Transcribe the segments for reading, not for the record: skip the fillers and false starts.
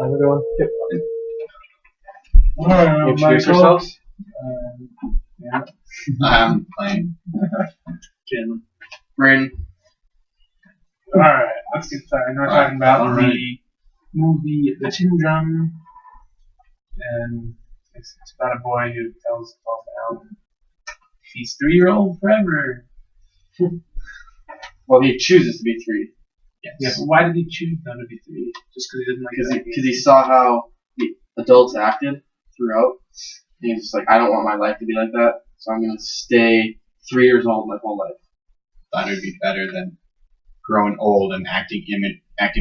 Time to go on. Yep. Introduce yourselves. Yeah. I'm playing Jim. Bryn. Alright, let's get started. We're talking about the movie The Tin Drum. And it's about a boy who tells himself now he's 3-year-old forever. Well, he chooses to be 3. Yes. Yeah, but why did he choose not to be 3? Just because he didn't like it? Because he saw how the adults acted throughout. And he's just like, I don't want my life to be like that, so I'm going to stay 3 years old my whole life. Thought it would be better than growing old and acting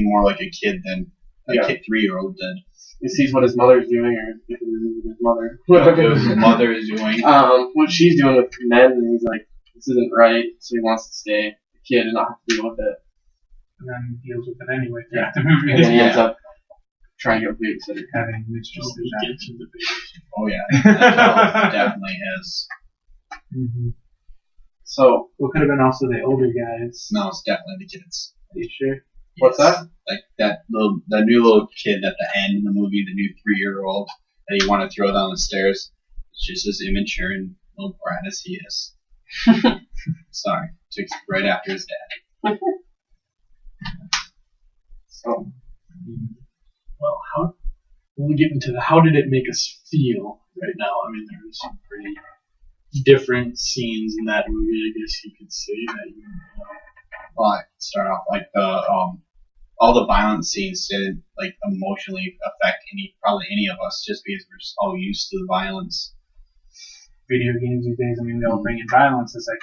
more like a kid than a 3-year-old did. He sees what his mother's doing, or because his mother. What his mother is doing. What she's doing with men, and he's like, this isn't right, so he wants to stay a kid and not have to deal with it. And then he deals with it anyway throughout the movie. And then he ends up trying to get a babysitter. Having mistress. Oh yeah, that definitely is. Mm-hmm. So, what could have been also the older guys? No, it's definitely the kids. Are you sure? What's that? Like that new little kid at the end of the movie, the new 3-year-old that you want to throw down the stairs. It's just as immature and little brat as he is. Sorry, took right after his dad. So, well, when we get into how did it make us feel right now? I mean, there's some pretty different scenes in that movie, I guess you could say that. Well, I start off like all the violent scenes didn't like emotionally affect probably any of us just because we're just all used to the violence. Video games these days, I mean, they'll bring in violence. It's like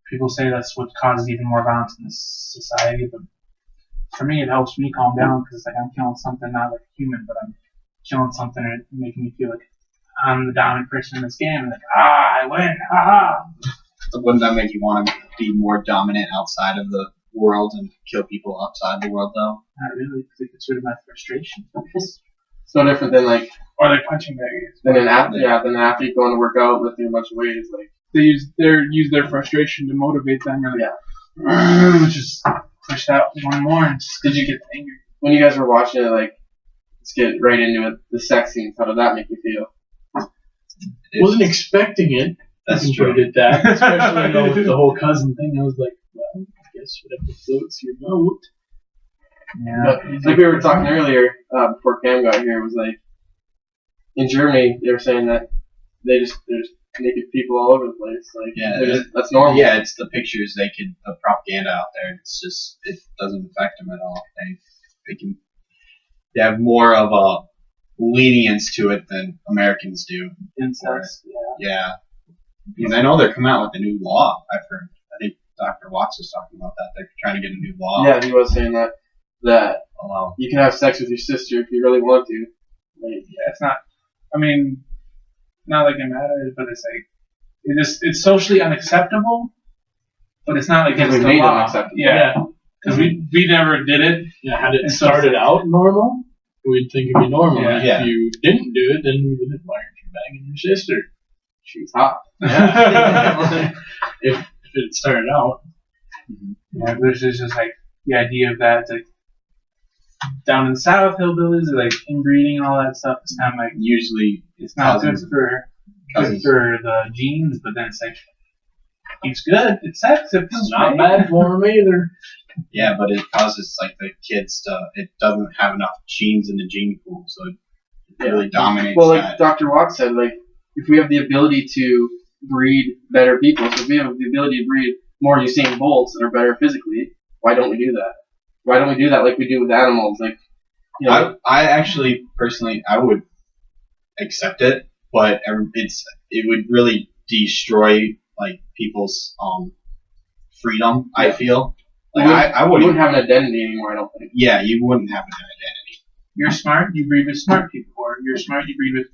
people say that's what causes even more violence in this society, but for me, it helps me calm down because it's like I'm killing something not like a human, but I'm killing something and it's making me feel like I'm the dominant person in this game. And like, I win, haha. So wouldn't that make you want to be more dominant outside of the world and kill people outside the world, though? Not really, because it gets rid of my frustration. it's no different than like. Or like punching bags. Then after you go to work out, lifting a bunch of weights, like they use their frustration to motivate them. Or just push out one more, and just because you get angry. When you guys were watching it, like, let's get right into it. The sex scenes, how did that make you feel? Wasn't expecting it. That's true. Did that, especially with the whole cousin thing. I was like, well, I guess whatever floats your boat. Yeah. But, like we were talking earlier, before Cam got here, was like, in Germany, they were saying that there's naked people all over the place. Like, that's normal. Yeah, it's the pictures the propaganda out there. It's just, it doesn't affect them at all. They have more of a lenience to it than Americans do. Incest, yeah. Because I know they're coming out with a new law. I've heard. I think Dr. Watts was talking about that. They're trying to get a new law. Yeah, he was saying that you can have sex with your sister if you really want to. Like, it's not. I mean, not like it matters, but it's like it's socially unacceptable. But it's not like it's the law. Unacceptable. Yeah, because we never did it. Yeah, had it started out normal, we'd think it'd be normal. Yeah. If you didn't do it, then we would have why aren't you banging your sister? She's hot. Yeah. if it started out. Yeah, there's just like the idea of that. It's like down in the South, hillbillies are like inbreeding and all that stuff. It's kind of like usually it's not good for the genes, but then it's like it's good. It's sex. It's not bad for them either. Yeah, but it causes like the kids it doesn't have enough genes in the gene pool, so it really dominates. Well, like Dr. Watts said, like if we have the ability to breed better people, so if we have the ability to breed more Usain Bolts that are better physically, why don't we do that? Why don't we do that like we do with animals? Like, you know, I actually personally I would accept it, but it would really destroy like people's freedom. Yeah. I feel like I wouldn't have an identity anymore. I don't think. Yeah, you wouldn't have an identity. You're smart, you breed with smart people, or you're smart, you breed with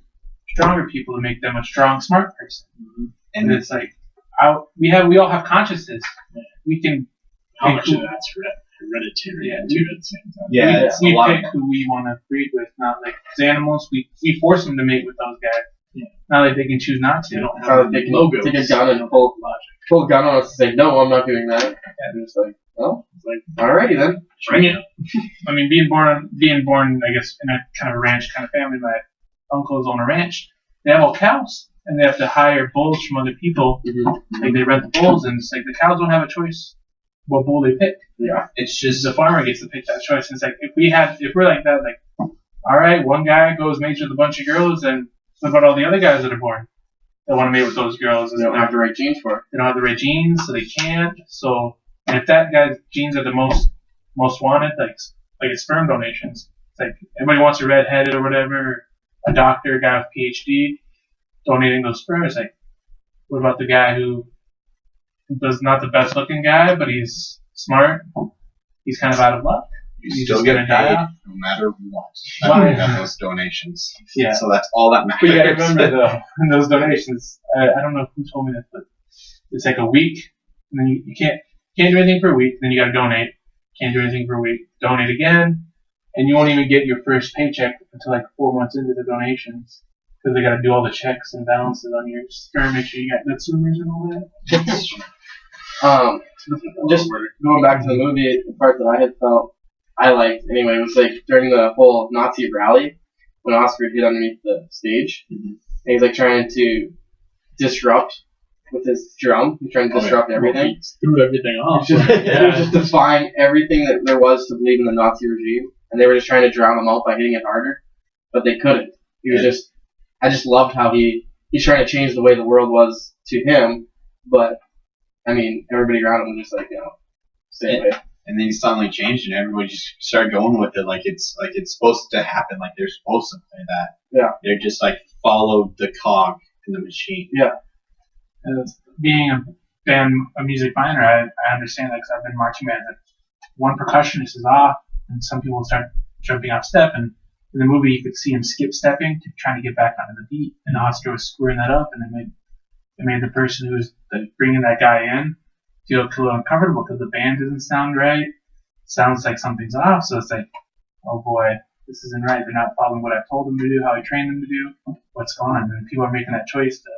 stronger people to make them a strong, smart person. Mm-hmm. And it's like we all have consciousness. We can. How much of that's hereditary too at the same time. Yeah, we pick who we want to breed with, not like animals. We force them to mate with those guys. Yeah. Not like they can choose not to. They don't have they can take a gun and pull a gun on us and say, no, I'm not doing that. And it's like, well, It's like, Alrighty then. bring it. I mean, being born, I guess, in a kind of ranch kind of family. My uncles own a ranch. They have all cows, and they have to hire bulls from other people. Mm-hmm. Like they rent the bulls, and it's like the cows don't have a choice what bull they pick. Yeah. It's just The farmer gets to pick that choice. And it's like if we're like that, like, all right, one guy goes mates with a bunch of girls, and what about all the other guys that are born? They want to mate with those girls. They don't have the right genes for it. They don't have the right genes, so they can't. So, and if that guy's genes are the most wanted, like it's sperm donations. It's like everybody wants a redheaded or whatever, a doctor, a guy with PhD, donating those sperm. It's like, what about the guy who does not the best looking guy, but he's smart? He's kind of out of luck. you He's still just get gonna paid die. no matter what. Why? You got those donations. Yeah. So that's all that matters. But you gotta remember though, in those donations, I don't know who told me this, but it's like a week, and then you can't do anything for a week, then you gotta donate. Can't do anything for a week, donate again, and you won't even get your first paycheck until like 4 months into the donations, because they gotta do all the checks and balances on your sperm, make sure you got good swimmers and all that. Just going back to the movie, the part that I liked anyway was like during the whole Nazi rally when Oscar hid underneath the stage, and he's like trying to disrupt with his drum. He's trying to disrupt everything. He threw everything off. He was just defying everything that there was to believe in the Nazi regime, and they were just trying to drown him out by hitting it harder, but they couldn't. He was I just loved how he's trying to change the way the world was to him, but I mean, everybody around him was just like, stay away. And then he suddenly changed, and everybody just started going with it like it's supposed to happen, like they're supposed to play that. Yeah. They're just like followed the cog in the machine. Yeah. Being a music minor, I understand that because I've been marching band. That one percussionist is off, and some people start jumping off step. And in the movie, you could see him skip stepping to trying to get back onto the beat, and Oscar was screwing that up, and it made the person who was bringing that guy in feel a little uncomfortable because the band doesn't sound right. Sounds like something's off, so it's like, oh boy, this isn't right. They're not following what I told them to do, how I trained them to do. What's going on? And people are making that choice to.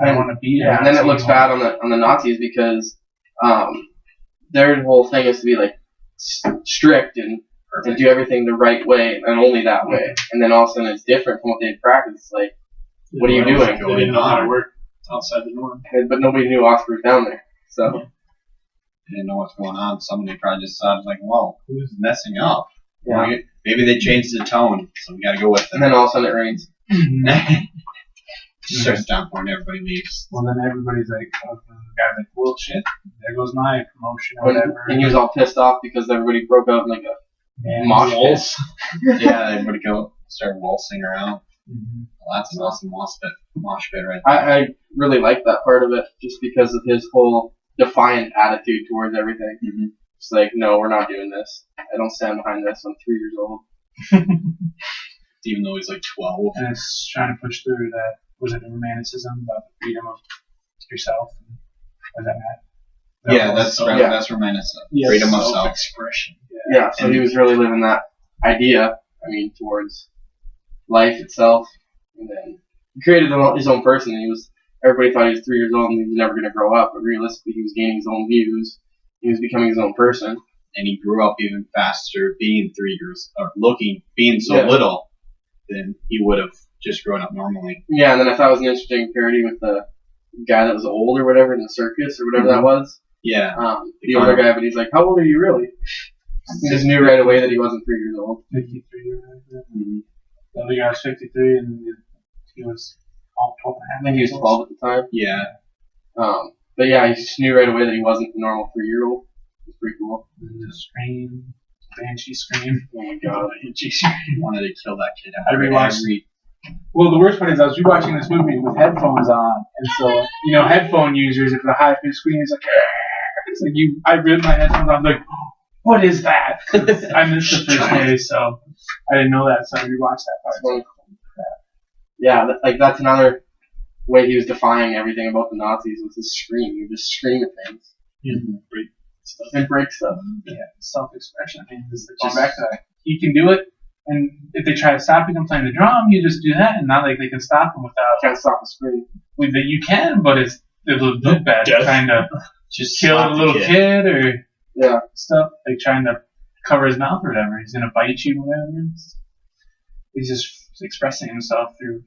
I don't want to be. Yeah, and then it looks bad on the Nazis because their whole thing is to be like strict and do everything the right way and only that way. And then all of a sudden it's different from what they practice. It's like, what are you doing? They didn't know how to work outside the norm. But nobody knew Oscar was down there. So They didn't know what's going on. Somebody probably just thought like, "Whoa, who's messing up?" yeah. Maybe they changed the tone, so we got to go with it. And then all of a sudden it rains. Just starts downpouring, everybody leaves. Well, then everybody's like, oh, the guy's like, well, shit, there goes my promotion or whatever. And he was all pissed off because everybody broke out in like a And mosh pit. Waltz. Yeah, everybody start waltzing around. Mhm. Well, that's an awesome mosh pit right there. I really like that part of it just because of his whole defiant attitude towards everything. Mhm. It's like, no, we're not doing this. I don't stand behind this. I'm 3 years old. Even though he's like 12. And it's trying to push through that, was it the romanticism about the freedom of yourself? Was that Matt? Yeah, that's yeah. that's romanticism. Yes, Freedom of self. self-expression. Yeah, so he was really living that idea, towards life itself. And then he created his own person. Everybody thought he was 3 years old and he was never going to grow up, but realistically he was gaining his own views. He was becoming his own person. And he grew up even faster being 3 years, or being so Yeah. little than he would have just grown up normally. Yeah, and then I thought it was an interesting parody with the guy that was old or whatever in the circus or whatever that was. Yeah. The older guy, but he's like, how old are you really? He just knew right away that he wasn't 3 years old. 53 or whatever. Mm-hmm. The other guy was 53 and he was 12 and a half. I think he was 12 at the time. Yeah. But yeah, he just knew right away that he wasn't the normal 3-year-old. It was pretty cool. And the scream, banshee scream. Oh my god. He wanted to kill that kid out. I rewatched every Well, the worst part is I was rewatching this movie with headphones on, and so headphone users, if the high pitch scream is like, it's like I ripped my headphones off, like, what is that? 'Cause I missed the first day, so I didn't know that, so I rewatched that part. Yeah, that's another way he was defying everything about the Nazis was his scream. He would just scream at things Break stuff. and break stuff. Yeah, self-expression. I mean, this is going back to that. You can do it, and if they try to stop you from playing the drum, you just do that, and not like they can stop them without. Can't stop the scream. You can, but it'll look bad. Death. Trying to just kill a slap the little kid or Yeah. stuff, like trying to cover his mouth or whatever. He's gonna bite you, whatever. He's just expressing himself through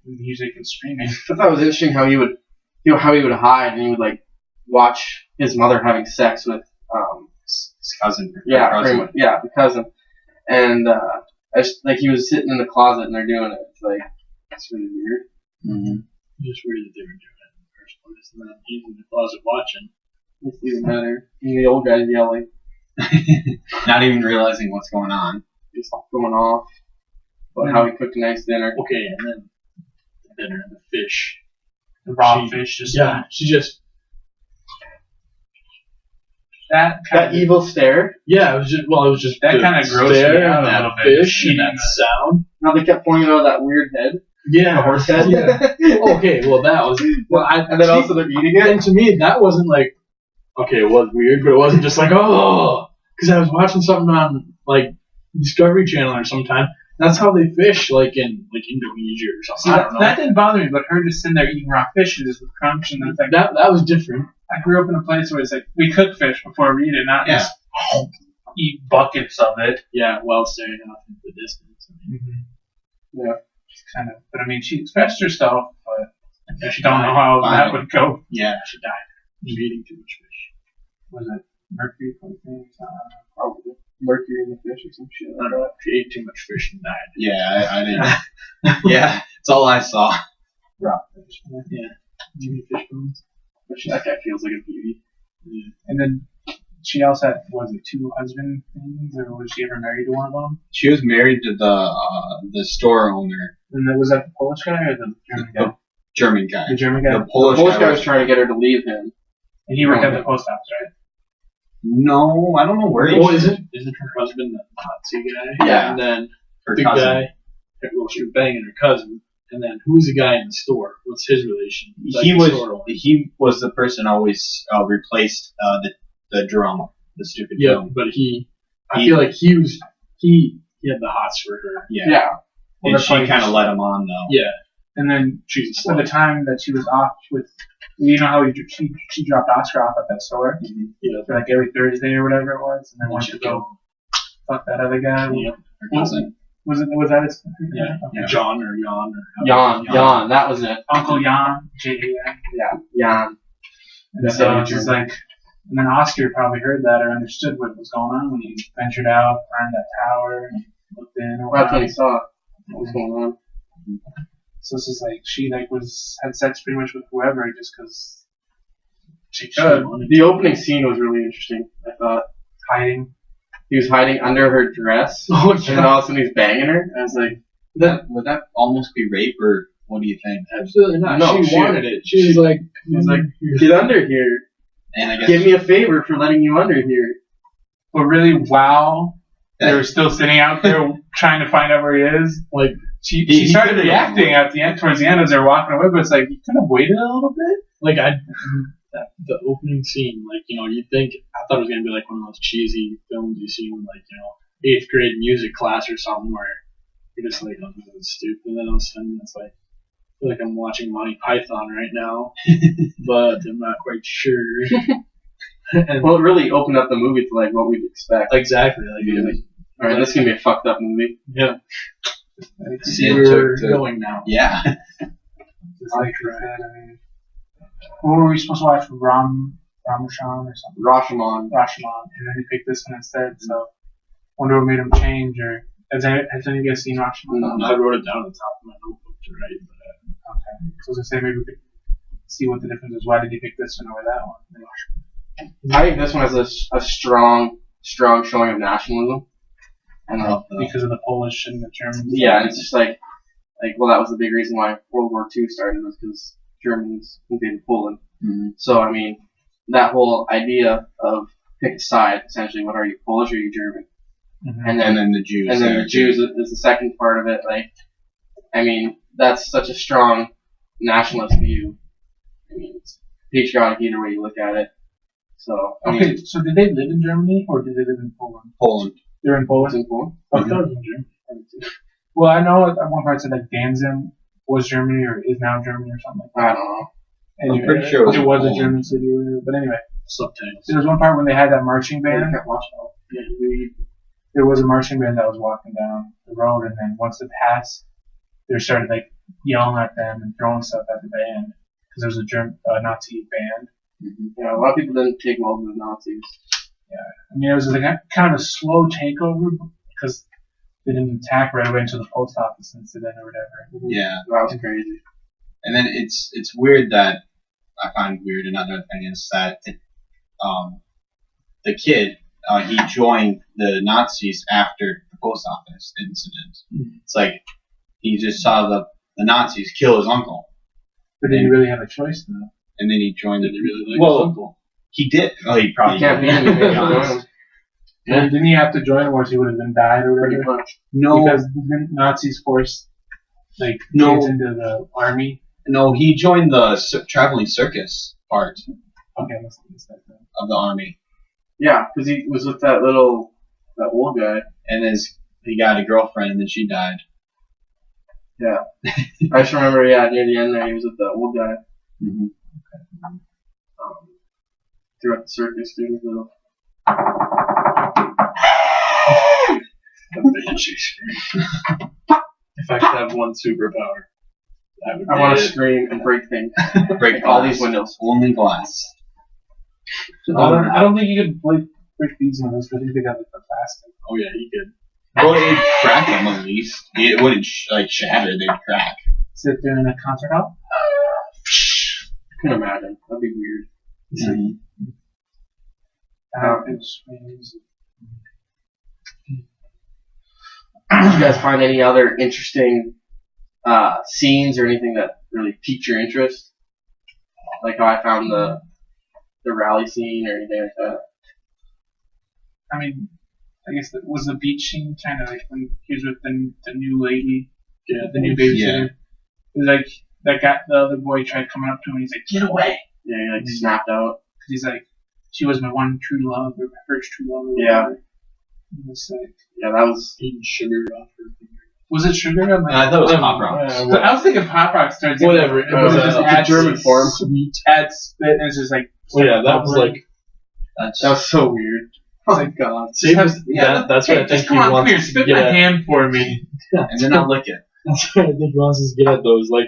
music and screaming. I thought it was interesting how he would hide and he would like watch his mother having sex with His cousin. yeah, Cousin. pretty much, yeah, the cousin, and like he was sitting in the closet and they're doing it. It's like that's really weird. Mm-hmm. Just weird that they were doing it in the first place, and then he's in the closet watching. It's even better. And the old guy's yelling, Not even realizing what's going on. just going off about how he cooked a nice dinner. Okay, and then the dinner and the fish. The raw She- fish just Yeah, she just. that That evil stare. Yeah, it was just That the kinda grossed me stare out and a that little bit. fish and that sound. How they kept pointing out that weird head, Yeah, the horse head. Yeah. Okay, well that was. Well, and then also they're eating it. and to me that wasn't like. Okay, it was weird, but it wasn't just like oh, because I was watching something on like Discovery Channel or sometime. That's how they fish, like in Indonesia or something. See, I don't know. that didn't bother me, but her just sitting there eating raw fish just with crunch and then it's like That was different. I grew up in a place where it's like we cook fish before we eat it, not Yeah. just eat buckets of it. Yeah, while staring off into the distance. Yeah. Kind of, but I mean, she expressed herself, but Yeah, I don't know how Fine. that would go. Yeah. She died from eating too much fish. Was it mercury poisoning? Probably mercury in the fish or some shit. I don't know. She ate too much fish and died. Yeah, I didn't. Yeah, that's all I saw. Raw fish. Yeah. Too many fish bones. Which that guy feels like a beauty. And then she also had, was it 2 husband things, or was she ever married to one of them? She was married to the store owner, And then, was that the Polish guy or the German guy? German guy. The German guy. The Polish Polish guy guy was trying to get her to leave him. And he worked at the post office, right? No, I don't know where he Oh, isn't her husband the Nazi guy? Yeah. And then her the cousin. guy, well, she was banging her cousin. And then who's the guy in the store? What's his relation? Like He the store owner. was the person always replaced the drum, the stupid Yeah, drum. but I feel like he had the hots for her. Yeah. Yeah. Well, And that's she why kind of let him on though. Yeah, And then she's a for the slut. time that she was off with, you know how she dropped Oscar off at that store Yeah, for like every Thursday or whatever it was, and then and went she to go fuck that other guy. Yeah. Her cousin. Was that his? Yeah. Yeah. John or Jan or Jan, that was it. Uncle Jan, Jan. Yeah, Jan. And so it's just like, and then Oscar probably heard that or understood what was going on when he ventured out, climbed that tower, and looked in. Well, that's when he saw what was going on. So it's just like she had sex pretty much with whoever just because she The opening scene was really interesting. I thought hiding. he was hiding under her dress, Oh, and then all of a sudden he's banging her. I was like, Would that almost be rape, or what do you think? Absolutely not. No, she she- wanted it. She was like, he's like, get under here. And I guess Give me a favor for letting you under here. But really, wow, they were still sitting out there trying to find out where he is. like She He started could've- reacting at the end, towards the end as they're walking away, but it's like, you could have waited a little bit. the opening scene, like, you'd think, I thought it was going to be like one of those cheesy films you see in, like, 8th grade music class or something where you're just like, oh, this is stupid. And then all of a sudden it's like, I feel like I'm watching Monty Python right now, but I'm not quite sure. And Well, it really opened up the movie to like what we'd expect. exactly, like, All right, this is gonna be a fucked up movie. yeah, see it where took we're to- going now. yeah. It's like, I mean, what were we supposed to watch? Ramachan or something? Rashomon. Rashomon, and then he picked this one instead. So, wonder what made him change. Or has any of you guys seen Rashomon? No. I wrote it down at the top of my notebook to write, but Okay, so I was gonna say maybe we could see what the difference is. Why did he pick this one over that one? I think this one has a strong showing of nationalism. And Because of the Polish and the Germans. yeah, and it's just like, well, that was the big reason why World War II started, was because Germans invaded Poland. Mhm. So, I mean, that whole idea of pick a side, essentially, what are you, Polish or are you German? Mhm. And And then then the Jews. and then there, the Jews is the second part of it. Like, I mean, that's such a strong nationalist view. I mean, it's patriotic either way you look at it. So, I mean, Okay, so did they live in Germany or did they live in Poland? Poland. They're in it's Poland. in Poland. I thought it was in Germany. Well, I know at one part it said like Danzig was Germany or is now Germany or something like that. I don't know. Anyway, pretty sure it was a Poland. German city or whatever. But anyway, subtitles. There was one part when they had that marching I band. can't watch it all. There was a marching band that was walking down the road, and then once it passed, they started like yelling at them and throwing stuff at the band because there was a Nazi band. Yeah, a lot of people didn't take well to the Nazis. I mean, it was like kind of a slow takeover because they didn't attack right away into the post office incident or whatever. Yeah. That was crazy. And then it's weird that I find weird. Another thing is that the kid he joined the Nazis after the post office incident. It's like he just saw the Nazis kill his uncle, But did he really have a choice though? and then he joined Did it. he really like his uncle? He did. Oh, he probably You can't did. be anything. To be honest. Yeah. Didn't he have to join or else he would have been died or Pretty whatever? much. No, Because the Nazis forced like No. kids into the army. no, he joined the traveling circus part Okay, I must have missed that then. of the army, Yeah, because he was with that old guy. and he got a girlfriend, and then she died. Yeah. I just remember, near the end there, he was with that old guy. Mm-hmm. Throughout the circus, dude. Little. If I could have one superpower, that would be I want to it. scream and break things. Break all glass. these windows. Only glass. I don't think you could break these windows because I think they got like the plastic. Oh yeah, you could. Well, it'd crack them at least. It wouldn't shatter. They'd crack. Sit there in a concert hall. I couldn't imagine. That'd be weird. Mhm. Did you guys find any other interesting scenes or anything that really piqued your interest? Like how I found the rally scene or anything like that? I mean, I guess that was the beach scene kind of like when he was with the new lady, the new babysitter. It was like that guy, the other boy tried coming up to him and he's like, "Get away!" Yeah, he like snapped out. Because he's like, "She was my one true love, or my first true love." Or Yeah. whatever. And it's like, Yeah, that was. Eating sugar off her finger. was it sugar? I'm like, I thought it was Pop Rocks. So I was thinking Pop Rocks starts. Whatever. It was just a adds German form. Sweet. Adds spit and it's just like. Well, yeah, that was like. That's That was so weird. Oh my god. Save Just us- have- that's hey, what I think just come on, he come wants here, to spit get my at. hand for me. and then I'll lick it. That's what I think he wants us to get at, though, is like,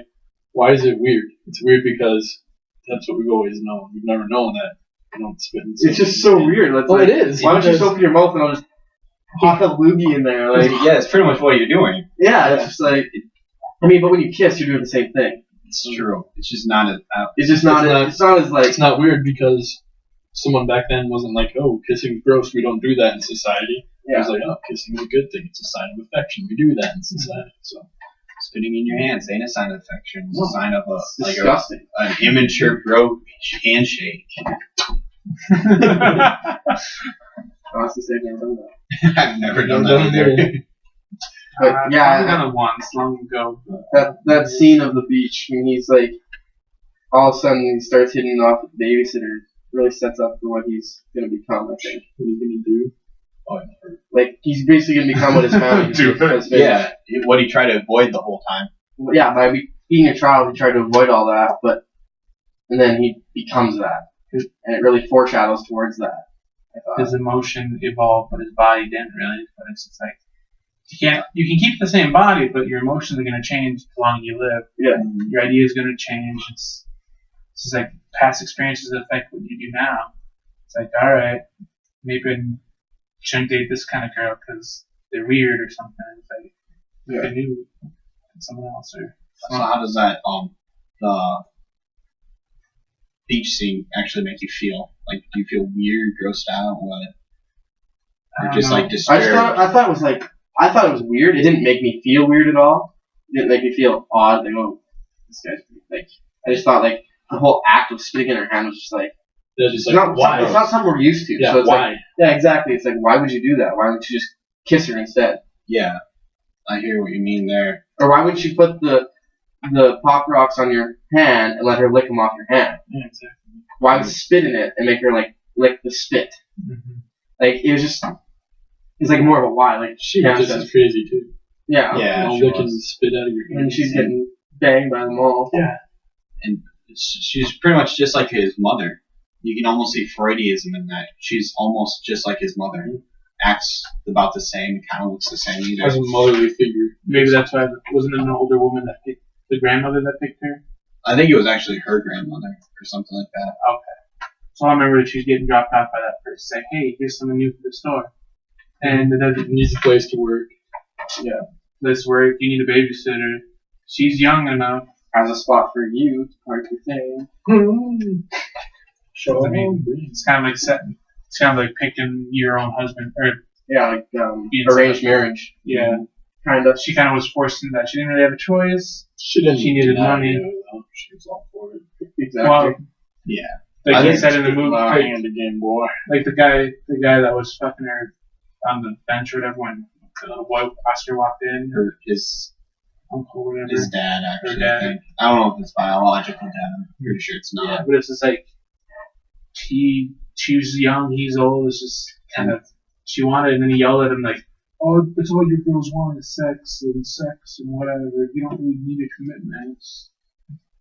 why is it weird? It's weird because that's what we've always known. We've never known that. You don't spit in It's just so weird. It's Well, like, it is. Why don't you because- just open your mouth and I'll just pop a loogie in there? Like, Yeah, it's pretty much what you're doing. yeah, it's just like. I mean, but when you kiss, you're doing the same thing. It's true. It's just not as It's just not. It's not as like. It's not weird because someone back then wasn't like, oh, kissing's gross. We don't do that in society. It was like, oh, kissing is a good thing. It's a sign of affection. We do that in society. So spitting in your hands ain't a sign of affection. It's No. a sign of It's like disgusting. an immature bro handshake. Honestly, say I've never done that. I've never done that either. But yeah, I've done it once, long ago. But that scene of the beach when he's like, all of a sudden he starts hitting off with the babysitter. Really sets up for what he's gonna become. I think. what are you going to do? Oh, I never. Like he's basically gonna become what his family Dude, has been. Yeah, what he tried to avoid the whole time. Yeah, by being a child, he tried to avoid all that, and then he becomes that, and it really foreshadows towards that. I thought. his emotion evolved, but his body didn't really. But it's just like you can keep the same body, but your emotions are gonna change as long as you live. Yeah. Your idea is gonna change. It's just like past experiences affect what you do now. It's like, all right, maybe I shouldn't date this kind of girl because they're weird or something. It's like Yeah. I knew someone else or. So how does that the beach scene actually make you feel? Like, do you feel weird, grossed out, what? I Or don't just know. like I disturbed? thought it was weird. It didn't make me feel weird at all. It didn't make me feel odd. Like, oh, this guy's like. I just thought like the whole act of spitting in her hand was just like. They're just It's like, not, why? it's not something we're used to. Yeah, so it's why? like, yeah, exactly. It's like, why would you do that? Why wouldn't you just kiss her instead? Yeah, I hear what you mean there. Or why wouldn't you put the Pop Rocks on your hand and let her lick them off your hand? Yeah, exactly. Why would spit in it and make her like lick the spit? Mm-hmm. Like it was just, it's like more of a why. Like She Cam was said. just as crazy, too. Yeah, Yeah, All she licking was. the spit out of your and hand. she's getting banged by them all. Yeah. And she's pretty much just like his mother. you can almost see Freudianism in that. She's almost just like his mother. Acts about the same, kind of looks the same either. As a motherly figure. Maybe that's why wasn't it an older woman that picked the grandmother that picked her? I think it was actually her grandmother or something like that. Okay. So I remember that she's getting dropped off by that person. Say, hey, here's something new for the store. And it doesn't Needs a place to work. Yeah. Let's work. You need a babysitter. She's young enough. Has a spot for you to park your thing. I mean, it's kind of like setting. It's kind of like picking your own husband, or Yeah, like Being arranged marriage. yeah. Kind of. She kind of was forced into that. She didn't really have a choice. She didn't. She needed deny money. it, though. She was all for it. Exactly. Well, Yeah. like I they think said in the Good movie, lying in the game, boy. like the guy that was fucking her on the bench or whatever when the boy Oscar walked in, her His uncle or whatever. his dad actually. Her dad. I think. I don't know if it's biological dad. I'm pretty sure it's not. Yeah, but it's just like she's young, he's old. It's just kind of she wanted, and then he yelled at him like, "Oh, that's all your girls want is sex and whatever. You don't really need a commitment."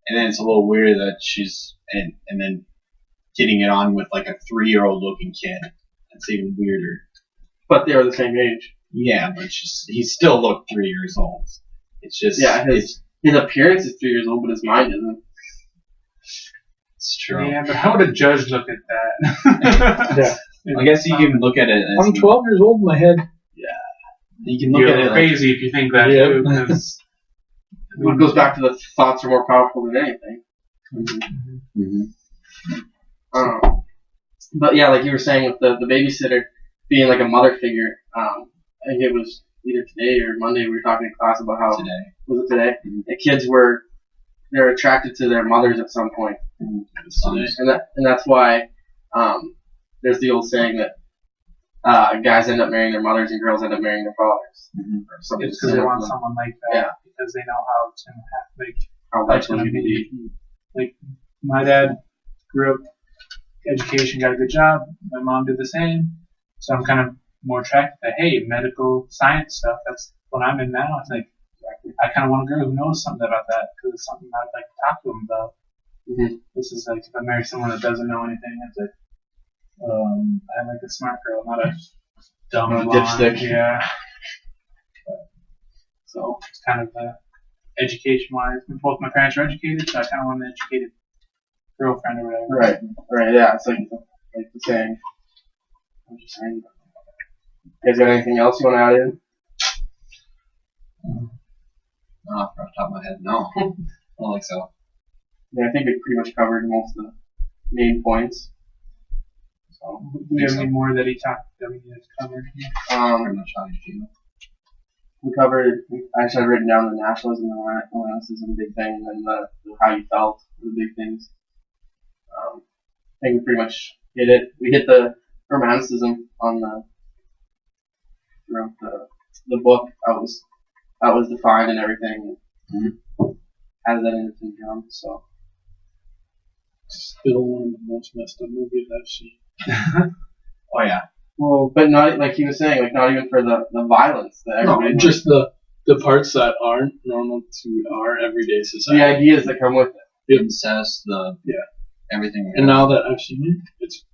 And then it's a little weird that she's and then getting it on with like a 3-year-old looking kid. That's even weirder. But they are the same age. Yeah, but he still looked 3 years old. It's just Yeah, his appearance is 3 years old, but his mind isn't. it's true. Yeah, but how would a judge look at that? Yeah. I guess you can look at it as I'm 12 years old in my head. you can look You're at it like, crazy if you think that Yeah. too. 'Cause It goes back to the thoughts are more powerful than anything. But yeah, like you were saying with the babysitter being like a mother figure, I think it was either today or Monday we were talking in class about how today. was it today? The kids they're attracted to their mothers at some point, and that's why there's the old saying that guys end up marrying their mothers and girls end up marrying their fathers. Or something it's because they want similar. someone like that. Yeah. Because they know how it's gonna happen. How That's life's gonna gonna be. be. Like my dad grew up, education, got a good job. My mom did the same. So I'm kind of more attracted to medical science stuff. That's what I'm in now. It's like I kind of want a girl who knows something about that because it's something I'd like to talk to them about. Mm-hmm. This is like if I marry someone that doesn't know anything, it's like I like a smart girl, not a dumb blonde. Dipstick. Yeah. So it's kind of education-wise. Both my parents are educated, so I kind of want an educated girlfriend or whatever. Right, yeah. It's like the saying. I'm just saying. You guys got anything else you want to add in? Off the top of my head, no. I don't think so. Yeah, I think we pretty much covered most of the main points. So, Do we have any more that he talked that we need to cover? Pretty much how you feel. we covered. I actually had written down the nationalism and romanticism, big thing, and then the how you felt, the big things. I think we pretty much hit it. We hit the romanticism on throughout the book. That was defined and everything. Mm-hmm. Added that into the drum. So Still one of the most messed up movies I've seen. Oh yeah. well, but not like he was saying, like not even for the violence that No, everybody. just the parts that aren't normal to our everyday society. the ideas that come with it. The incest, everything. And now that I've seen it, it's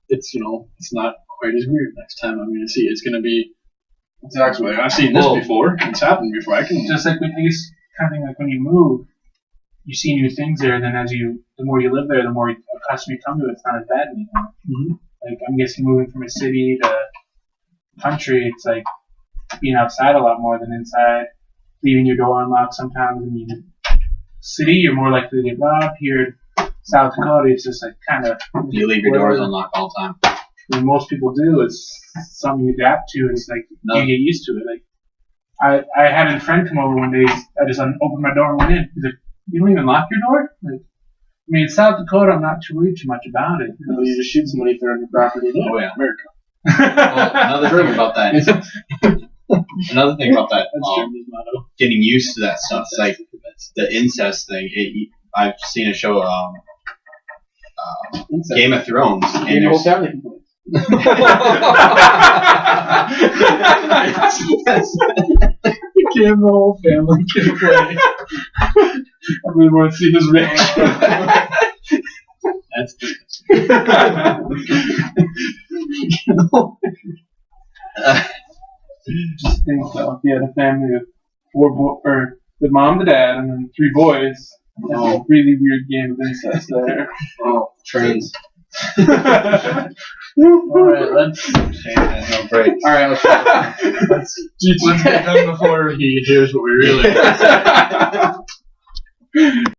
it's not quite as weird. Next time I'm going to see it, it's going to be. It's actually I've seen this before. It's happened before. I can Just like when you kind of think like when you move, you see new things there. Then the more you live there, the more accustomed you come to it. It's not as bad anymore. Mhm. Like I'm guessing moving from a city to country, it's like being outside a lot more than inside. Leaving your door unlocked sometimes. I mean, city you're more likely to get robbed. Here, South Dakota, it's just like kind of. You leave your doors unlocked all the time. When most people do, it's something you adapt to. It's like No. you get used to it. Like I had a friend come over one day. I just opened my door and went in. He's like, "You don't even lock your door?" Like, I mean, in South Dakota, I'm not too worried too much about it. You just shoot somebody for your property. Oh yeah. America. Well, another thing about that. That's Jeremy's motto. Getting used to that stuff. It's like the incest thing. I've seen a show, Incest. Game of Thrones, and Your whole there's family complains. Became the whole family can play. I really want to see his reaction. That's disgusting. Just think though, if you had a family of or the mom, the dad, and then 3 boys, that's a really weird game of incest there. Oh, trains. Alright, let's No break. Alright, let's get done before he hears what we really